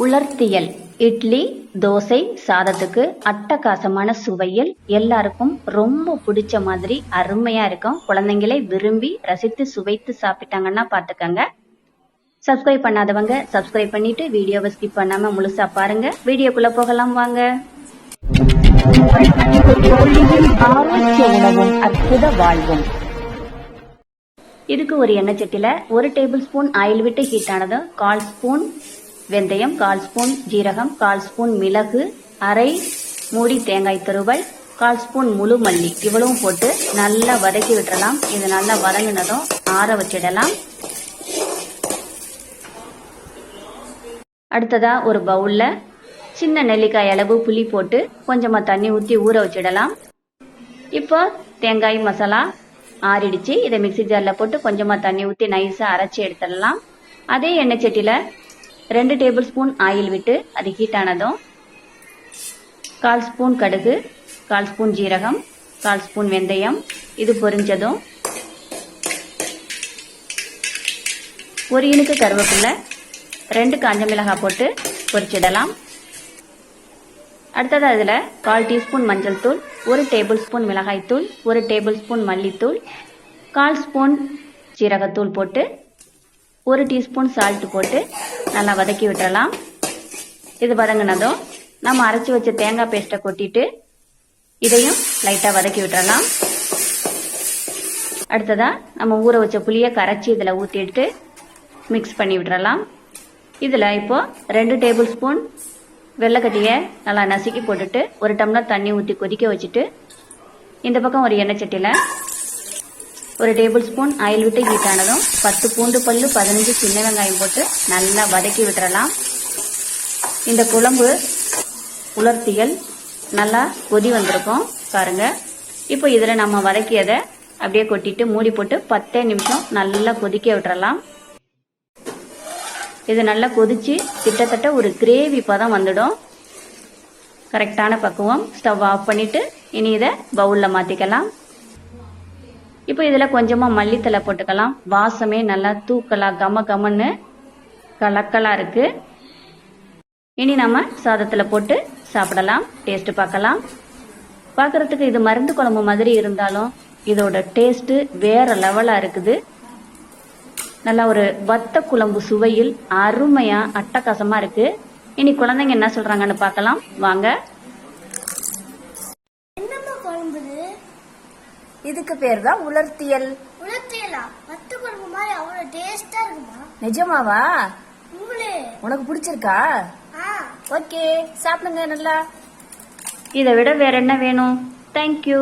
உலர்த்தியல் இட்லி, தோசை, சாதத்துக்கு அட்டகாசமான சுவையில் எல்லாருக்கும் ரொம்ப பிடிச்ச மாதிரி அருமையா இருக்கும். குழந்தைங்களே விரும்பி ரசித்து சுவைத்து சாப்பிட்டாங்கன்னா பாத்துக்கங்க. சப்ஸ்கிரைப் பண்ணாதவங்க சப்ஸ்கிரைப் பண்ணிட்டு வீடியோவை ஸ்கிப் பண்ணாம முழுசா பாருங்க. வீடியோக்குள்ள போகலாம் வாங்க. ஆரோக்கிய உணவும் அற்புத வாழ்வும். இதுக்கு ஒரு எண்ணெய் சட்டில 1 டேபிள் ஸ்பூன் ஆயில் விட்டு ஹீட் ஆனதும் 1/4 ஸ்பூன் வெந்தயம், 1/4 ஸ்பூன் ஜீரகம், 1/4 ஸ்பூன் மிளகு, அரை மூடி தேங்காய் துருவல், 1/4 ஸ்பூன் முழு மல்லி இவ்வளவும் போட்டு நல்லா வதக்கி விட்டுறலாம். இது நல்லா வதங்கினதும் ஆற வச்சிடலாம். அடுத்ததா ஒரு பவுல்ல சின்ன நெல்லிக்காய் அளவு புளி போட்டு கொஞ்சமா தண்ணி ஊற்றி ஊற வச்சிடலாம். இப்போ தேங்காய் மசாலா ஆறிடுச்சு. இதை மிக்சி ஜாரில் போட்டு கொஞ்சமா தண்ணி ஊற்றி நைஸாக அரைச்சி எடுத்துடலாம். அதே எண்ணெய் சட்டியில் 2 டேபிள் ஸ்பூன் ஆயில் விட்டு அது ஹீட் ஆனதும் 1/4 ஸ்பூன் கடுகு, 1/4 ஸ்பூன் ஜீரகம், 1/4 ஸ்பூன் வெந்தயம் இது பொரிஞ்சதும் 1 இனுக்கு கருவேப்பிலை, 2 காஞ்ச மிளகாய் போட்டு பொரிச்சிடலாம். அடுத்தது அதில் 1/4 டீஸ்பூன் மஞ்சள் தூள், 1 டேபிள் ஸ்பூன் மிளகாய் தூள், 1 டேபிள் ஸ்பூன் மல்லித்தூள், 1/4 ஸ்பூன் சீரகத்தூள் போட்டு 1 டீஸ்பூன் சால்ட் போட்டு நல்லா வதக்கி விட்டுறலாம். இது வதங்கினதும் நம்ம அரைச்சி வச்ச தேங்காய் பேஸ்ட்டை கொட்டிட்டு இதையும் லைட்டாக வதக்கி விட்டுறலாம். அடுத்ததா நம்ம ஊற வச்ச புளியை கரைச்சி இதில் ஊற்றிட்டு மிக்ஸ் பண்ணி விட்டுறலாம். இதில் இப்போ 2 டேபிள் ஸ்பூன் வெள்ளைக்கட்டியை நல்லா நசுக்கி போட்டுட்டு 1 டம்ளர் தண்ணி ஊற்றி கொதிக்க வச்சுட்டு இந்த பக்கம் ஒரு எண்ணெய் சட்டியில் 1 டேபிள் ஸ்பூன் ஆயில் விட்டு ஹீட் ஆனதும் 10 பூண்டு பல்லு, 15 சின்ன வெங்காயம் போட்டு நல்லா வதக்கி விட்டுறலாம். இந்த குழம்பு உலர்த்தியல் நல்லா கொதி வந்திருக்கும் பாருங்க. இப்போ இதில் நம்ம வதக்கியதை அப்படியே கொட்டிட்டு மூடி போட்டு 10 நிமிஷம் நல்லா கொதிக்க விட்டுறலாம். இது நல்லா கொதிச்சு கிட்டத்தட்ட ஒரு கிரேவி பதம் வந்துடும். கரெக்டான பக்குவம். ஸ்டவ் ஆஃப் பண்ணிட்டு இனி இதை பவுலில் மாற்றிக்கலாம். இப்போ இதில் கொஞ்சமாக மல்லித்தலை போட்டுக்கலாம். வாசமே நல்லா தூக்கலா கம கமன்னு கலக்கலா இருக்கு. இனி நம்ம சாதத்தில் போட்டு சாப்பிடலாம். டேஸ்ட் பார்க்கலாம். பார்க்கறதுக்கு இது மருந்து குழம்பு மாதிரி இருந்தாலும் இதோட டேஸ்ட் வேற லெவலாக இருக்குது. நல்லா ஒரு வத்த குழம்பு சுவையில் அருமையா அட்டகாசமா இருக்கு. இனி குழந்தைங்க என்ன சொல்றாங்கன்னு பார்க்கலாம் வாங்க. இதுக்கு பேர் தான் உலர்த்தியல். உலர்த்தியலா? வத்த குழம்பு மாதிரி அவ்வளவு டேஸ்டா இருக்குமா? நிஜமாவா? உனக்கு பிடிச்சிருக்கா? ஓகே, சாப்பிடுங்க நல்லா. இதை விட வேற என்ன வேணும்? தேங்க்யூ.